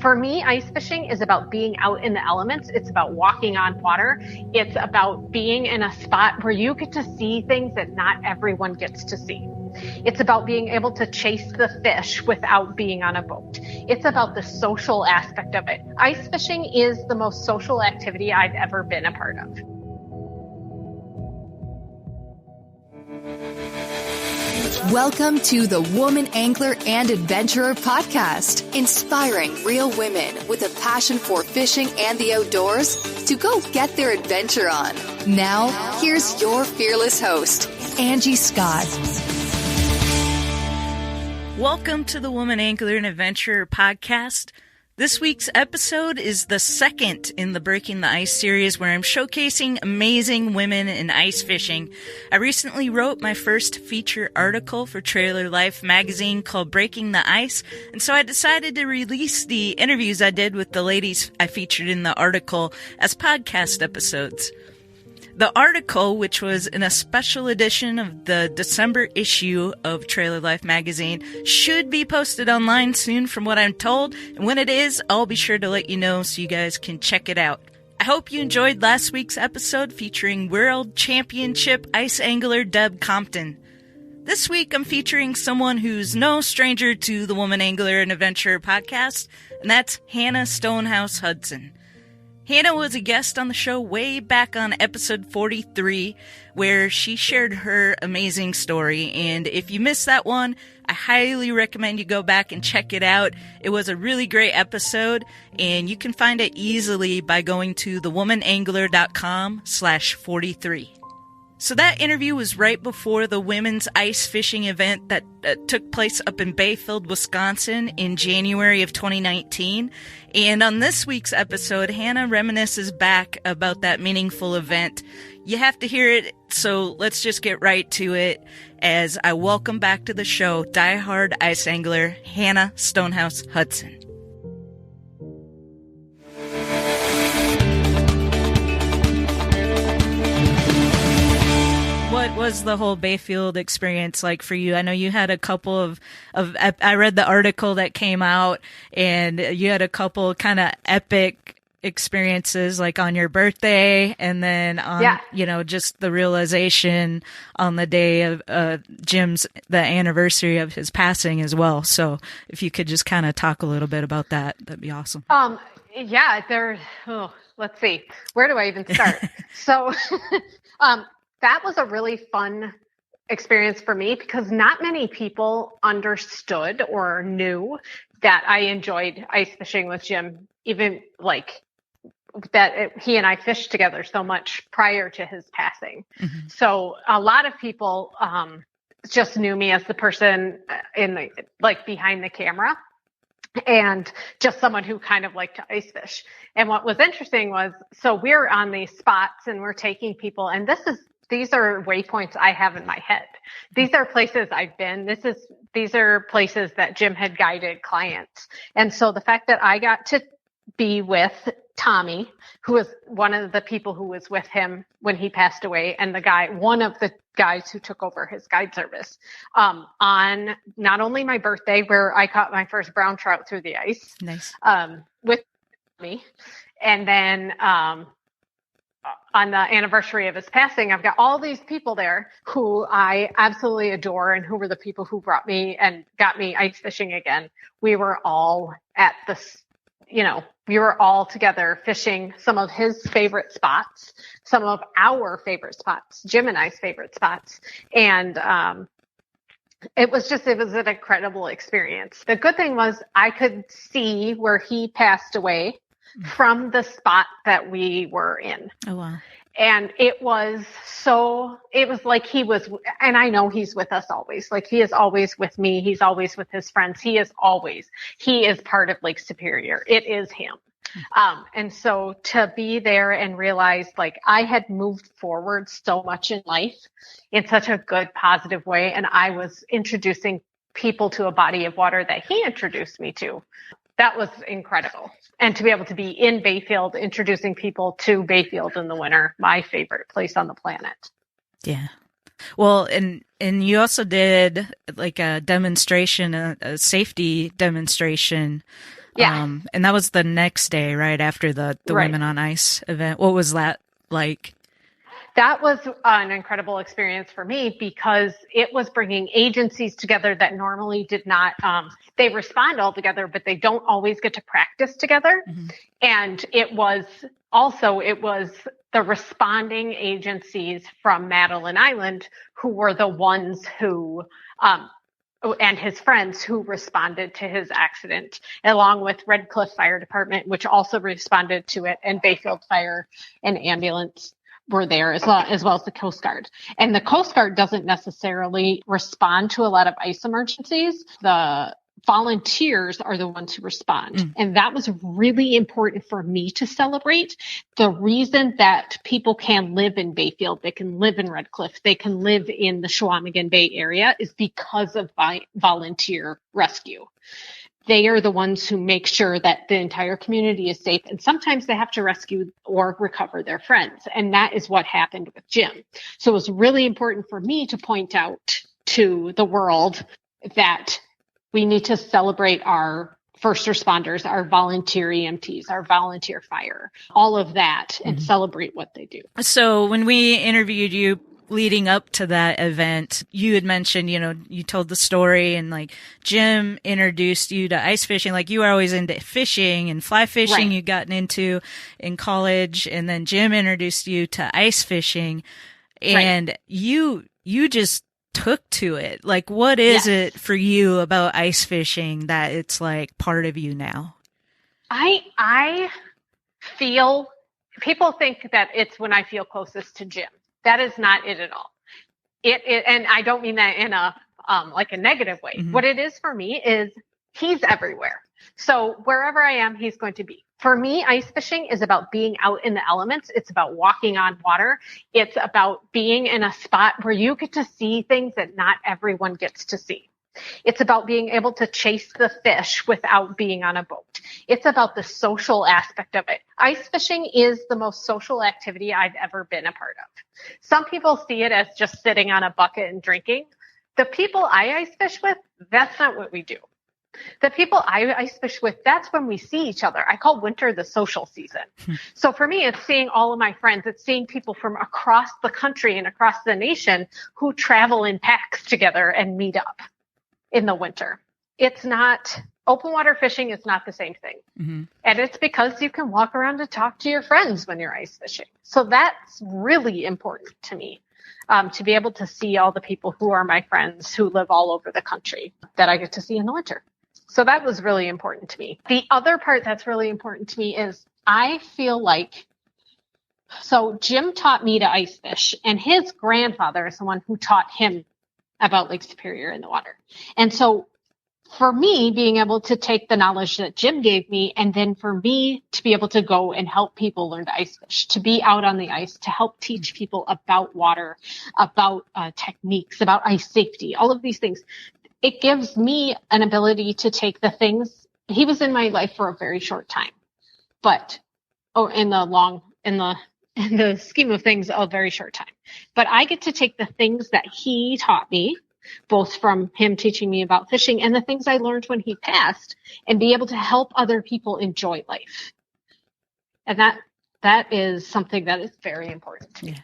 For me, ice fishing is about being out in the elements. It's about walking on water. It's about being in a spot where you get to see things that not everyone gets to see. It's about being able to chase the fish without being on a boat. It's about the social aspect of it. Ice fishing is the most social activity I've ever been a part of. Welcome to the Woman Angler and Adventurer podcast, inspiring real women with a passion for fishing and the outdoors to go get their adventure on. Now, here's your fearless host, Angie Scott. Welcome to the Woman Angler and Adventurer podcast. This week's episode is the second in the Breaking the Ice series where I'm showcasing amazing women in ice fishing. I recently wrote my first feature article for Trailer Life magazine called Breaking the Ice, and so I decided to release the interviews I did with the ladies I featured in the article as podcast episodes. The article, which was in a special edition of the December issue of Trailer Life magazine, should be posted online soon from what I'm told. And when it is, I'll be sure to let you know so you guys can check it out. I hope you enjoyed last week's episode featuring World Championship ice angler Deb Compton. This week, I'm featuring someone who's no stranger to the Woman Angler and Adventurer podcast, and that's Hannah Stonehouse Hudson. Hannah was a guest on the show way back on episode 43, where she shared her amazing story. And if you missed that one, I highly recommend you go back and check it out. It was a really great episode, and you can find it easily by going to thewomanangler.com/43. So that interview was right before the women's ice fishing event that took place up in Bayfield, Wisconsin in January of 2019. And on this week's episode, Hannah reminisces back about that meaningful event. You have to hear it, so let's just get right to it as I welcome back to the show diehard ice angler Hannah Stonehouse Hudson. What was the whole Bayfield experience like for you? I know you had a couple of I read the article that came out, and you had a couple kind of epic experiences, like on your birthday, and then on, just the realization on the day of the anniversary of his passing as well. So if you could just kind of talk a little bit about that, that'd be awesome. Let's see. Where do I even start? So, that was a really fun experience for me because not many people understood or knew that I enjoyed ice fishing with Jim, even like that he and I fished together so much prior to his passing. Mm-hmm. So a lot of people just knew me as the person behind the camera and just someone who kind of liked to ice fish. And what was interesting was, so we're on these spots and we're taking people, and these are waypoints I have in my head. These are places I've been. These are places that Jim had guided clients. And so the fact that I got to be with Tommy, who was one of the people who was with him when he passed away, and one of the guys who took over his guide service, on not only my birthday, where I caught my first brown trout through the ice, nice, with me, and then, on the anniversary of his passing, I've got all these people there who I absolutely adore and who were the people who brought me and got me ice fishing again. We were all at this, we were all together fishing some of his favorite spots, some of our favorite spots, Jim and I's favorite spots. And it was an incredible experience. The good thing was I could see where he passed away from the spot that we were in. Oh, wow. And it was like he was, and I know he's with us always. Like he is always with me. He's always with his friends. He is part of Lake Superior. It is him. And so to be there and realize like I had moved forward so much in life in such a good, positive way. And I was introducing people to a body of water that he introduced me to. That was incredible. And to be able to be in Bayfield, introducing people to Bayfield in the winter, my favorite place on the planet. Yeah. Well, and you also did like a demonstration, a safety demonstration Yeah. And that was the next day, right after the Right. Women on Ice event. What was that like? That was an incredible experience for me because it was bringing agencies together that normally did not, they respond all together, but they don't always get to practice together. Mm-hmm. And it was the responding agencies from Madeline Island who were the ones who, and his friends who responded to his accident, along with Red Cliff Fire Department, which also responded to it, and Bayfield Fire and ambulance were there as well as the Coast Guard. And the Coast Guard doesn't necessarily respond to a lot of ice emergencies. The volunteers are the ones who respond. And that was really important for me to celebrate. The reason that people can live in Bayfield, they can live in Red Cliff, they can live in the Chequamegon Bay area is because of volunteer rescue. They are the ones who make sure that the entire community is safe. And sometimes they have to rescue or recover their friends. And that is what happened with Jim. So it was really important for me to point out to the world that we need to celebrate our first responders, our volunteer EMTs, our volunteer fire, all of that, and celebrate what they do. So when we interviewed you leading up to that event, you had mentioned, you told the story and like Jim introduced you to ice fishing. Like you were always into fishing and fly fishing you'd gotten into in college. And then Jim introduced you to ice fishing and you just took to it. Like, what is it for you about ice fishing that it's like part of you now? I feel people think that it's when I feel closest to Jim. That is not it at all. And I don't mean that in a like a negative way. Mm-hmm. What it is for me is he's everywhere. So wherever I am, he's going to be. For me, ice fishing is about being out in the elements. It's about walking on water. It's about being in a spot where you get to see things that not everyone gets to see. It's about being able to chase the fish without being on a boat. It's about the social aspect of it. Ice fishing is the most social activity I've ever been a part of. Some people see it as just sitting on a bucket and drinking. The people I ice fish with, that's not what we do. The people I ice fish with, that's when we see each other. I call winter the social season. So for me, it's seeing all of my friends. It's seeing people from across the country and across the nation who travel in packs together and meet up in the winter. It's not, open water fishing is not the same thing. Mm-hmm. And it's because you can walk around and talk to your friends when you're ice fishing. So that's really important to me, to be able to see all the people who are my friends who live all over the country that I get to see in the winter. So that was really important to me. The other part that's really important to me is I feel like, so Jim taught me to ice fish, and his grandfather is the one who taught him about Lake Superior in the water. And so for me, being able to take the knowledge that Jim gave me, and then for me to be able to go and help people learn to ice fish, to be out on the ice, to help teach people about water, about techniques, about ice safety, all of these things, it gives me an ability to take the things. He was in my life for a very short time, but in the scheme of things, a very short time. But I get to take the things that he taught me, both from him teaching me about fishing and the things I learned when he passed, and be able to help other people enjoy life. And that is something that is very important to me.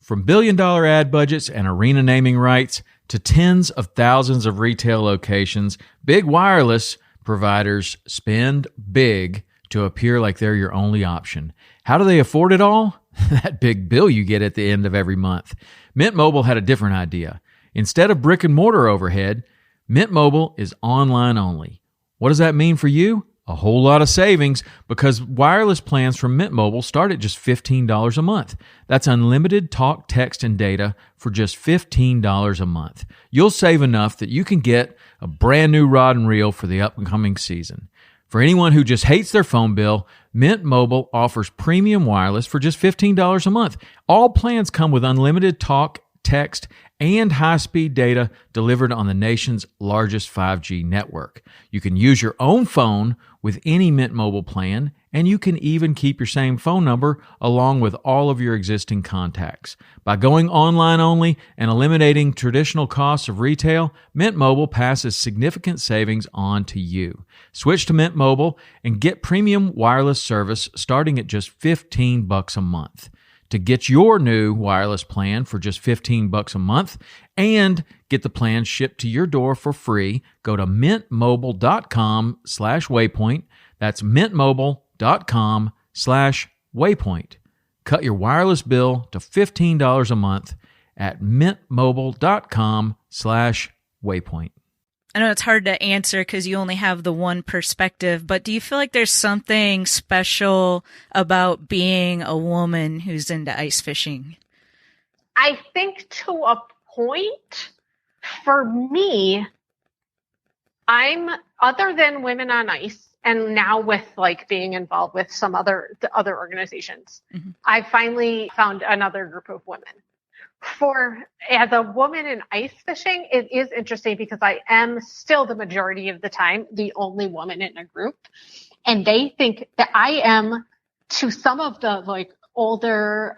From billion-dollar ad budgets and arena naming rights to tens of thousands of retail locations, big wireless providers spend big to appear like they're your only option. How do they afford it all? That big bill you get at the end of every month. Mint Mobile had a different idea. Instead of brick and mortar overhead, Mint Mobile is online only. What does that mean for you? A whole lot of savings, because wireless plans from Mint Mobile start at just $15 a month. That's unlimited talk, text, and data for just $15 a month. You'll save enough that you can get a brand new rod and reel for the upcoming season. For anyone who just hates their phone bill, Mint Mobile offers premium wireless for just $15 a month. All plans come with unlimited talk, text, and high-speed data delivered on the nation's largest 5G network. You can use your own phone with any Mint Mobile plan, and you can even keep your same phone number along with all of your existing contacts. By going online only and eliminating traditional costs of retail, Mint Mobile passes significant savings on to you. Switch to Mint Mobile and get premium wireless service starting at just $15 a month. To get your new wireless plan for just $15 a month and get the plan shipped to your door for free, go to mintmobile.com/waypoint. That's mintmobile.com/waypoint. Cut your wireless bill to $15 a month at mintmobile.com/waypoint. I know it's hard to answer because you only have the one perspective, but do you feel like there's something special about being a woman who's into ice fishing? I think to a point, for me, I'm, other than Women on Ice, and now with like being involved with some other organizations, I finally found another group of women. As a woman in ice fishing, it is interesting because I am still the majority of the time the only woman in a group. And they think that I am, to some of the like older,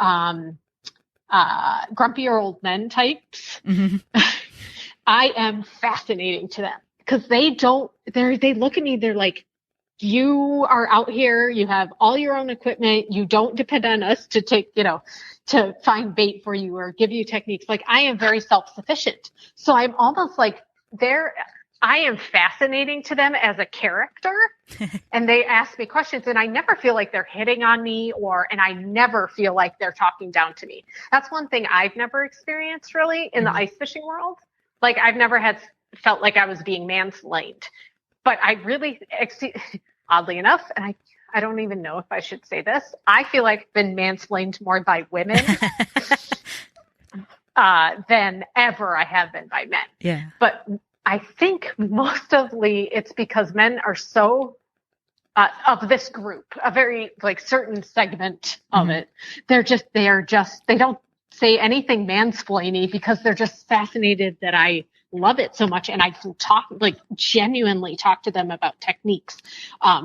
grumpier old men types, I am fascinating to them because they look at me, they're like, you are out here, you have all your own equipment, you don't depend on us to take, to find bait for you or give you techniques. Like, I am very self-sufficient. So I'm almost like I am fascinating to them as a character. And they ask me questions and I never feel like they're hitting on me and I never feel like they're talking down to me. That's one thing I've never experienced really in the ice fishing world. Like, I've never felt like I was being mansplained, but I really, oddly enough, and I don't even know if I should say this, I feel like I've been mansplained more by women than ever I have been by men. Yeah. But I think mostly it's because men are so of this group, a very like certain segment of it. They don't say anything mansplaining because they're just fascinated that I love it so much. And I can genuinely talk to them about techniques,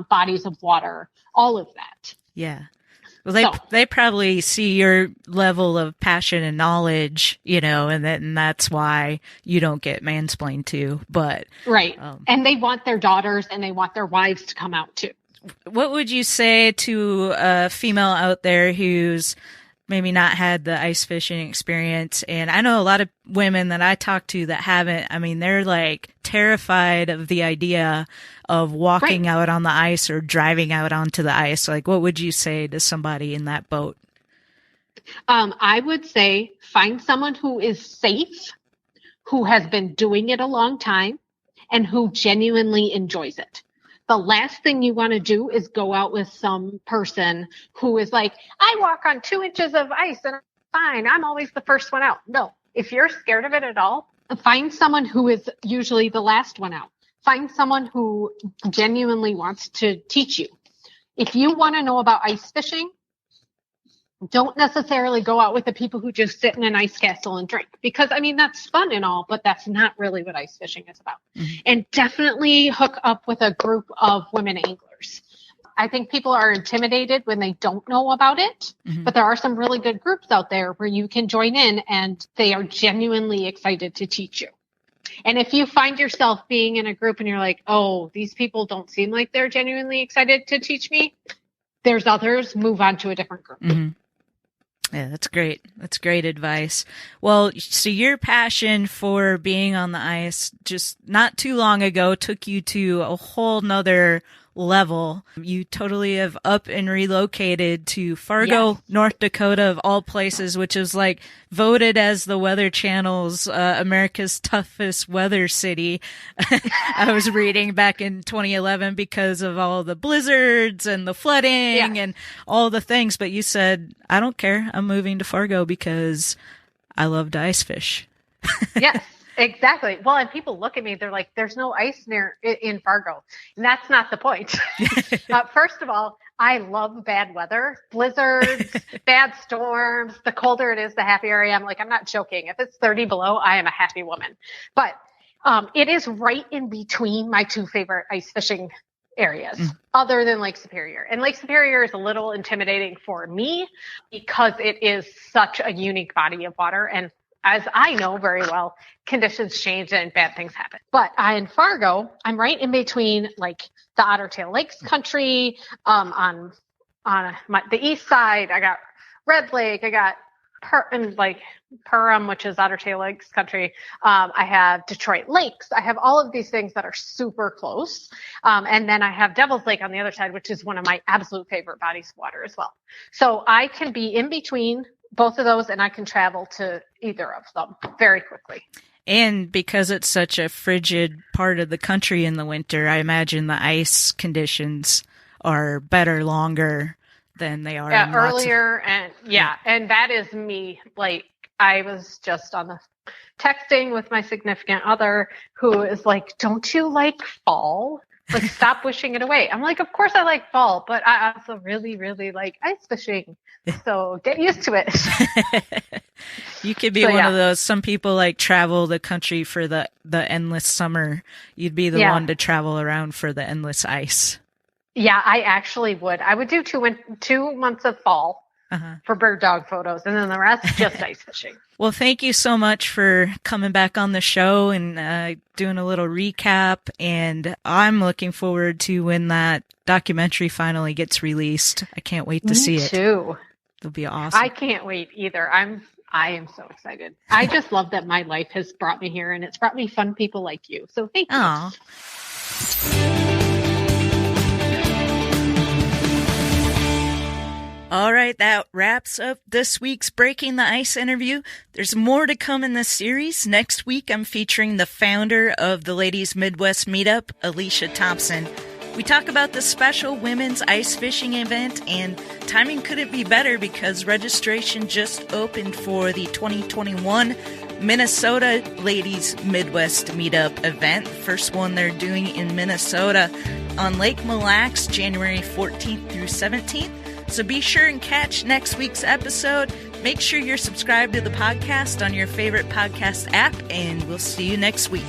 bodies of water, all of that. Yeah. Well, they probably see your level of passion and knowledge, and that's why you don't get mansplained to. But right, and they want their daughters and they want their wives to come out too. What would you say to a female out there who's maybe not had the ice fishing experience? And I know a lot of women that I talk to that haven't. I mean, they're like terrified of the idea of walking out on the ice or driving out onto the ice. Like, what would you say to somebody in that boat? I would say find someone who is safe, who has been doing it a long time, and who genuinely enjoys it. The last thing you want to do is go out with some person who is like, I walk on 2 inches of ice and I'm fine. I'm always the first one out. No, if you're scared of it at all, find someone who is usually the last one out. Find someone who genuinely wants to teach you. If you want to know about ice fishing, don't necessarily go out with the people who just sit in an ice castle and drink, because that's fun and all, but that's not really what ice fishing is about. And definitely hook up with a group of women anglers. I think people are intimidated when they don't know about it, but there are some really good groups out there where you can join in and they are genuinely excited to teach you. And if you find yourself being in a group and you're like, oh, these people don't seem like they're genuinely excited to teach me, there's others, move on to a different group. Yeah, that's great. That's great advice. Well, so your passion for being on the ice just not too long ago took you to a whole nother level. You totally have up and relocated to Fargo, North Dakota, of all places, which is like voted as the Weather Channel's America's toughest weather city. I was reading back in 2011 because of all the blizzards and the flooding and all the things. But you said, I don't care. I'm moving to Fargo because I love to ice fish. Yes. Exactly. Well, and people look at me, they're like, there's no ice in Fargo. And that's not the point. First of all, I love bad weather, blizzards, bad storms. The colder it is, the happier I am. Like, I'm not joking. If it's 30 below, I am a happy woman. But it is right in between my two favorite ice fishing areas, other than Lake Superior. And Lake Superior is a little intimidating for me because it is such a unique body of water. And as I know very well, conditions change and bad things happen. But in Fargo, I'm right in between like the Otter Tail Lakes country. On the east side, I got Red Lake. I got Perham, which is Otter Tail Lakes country. I have Detroit Lakes. I have all of these things that are super close. And then I have Devil's Lake on the other side, which is one of my absolute favorite bodies of water as well. So I can be in between both of those, and I can travel to either of them very quickly. And because it's such a frigid part of the country in the winter, I imagine the ice conditions are better longer than they are earlier. And that is me. Like, I was just on the texting with my significant other who is like, don't you like fall? Like, stop wishing it away. I'm like, of course I like fall, but I also really, really like ice fishing. So get used to it. You could be one of those. Some people like travel the country for the endless summer. You'd be the one to travel around for the endless ice. Yeah, I actually would. I would do 2 months of fall for bird dog photos, and then the rest just ice fishing. Well, thank you so much for coming back on the show and doing a little recap. And I'm looking forward to when that documentary finally gets released. I can't wait to see it. Me too. It'll be awesome. I can't wait either. I am so excited. I just love that my life has brought me here, and it's brought me fun people like you. So thank you. Aww. All right, that wraps up this week's Breaking the Ice interview. There's more to come in this series. Next week, I'm featuring the founder of the Ladies Midwest Meetup, Alicia Thompson. We talk about the special women's ice fishing event, and timing couldn't be better because registration just opened for the 2021 Minnesota Ladies Midwest Meetup event. First one they're doing in Minnesota on Lake Mille Lacs, January 14th through 17th. So be sure and catch next week's episode. Make sure you're subscribed to the podcast on your favorite podcast app, and we'll see you next week.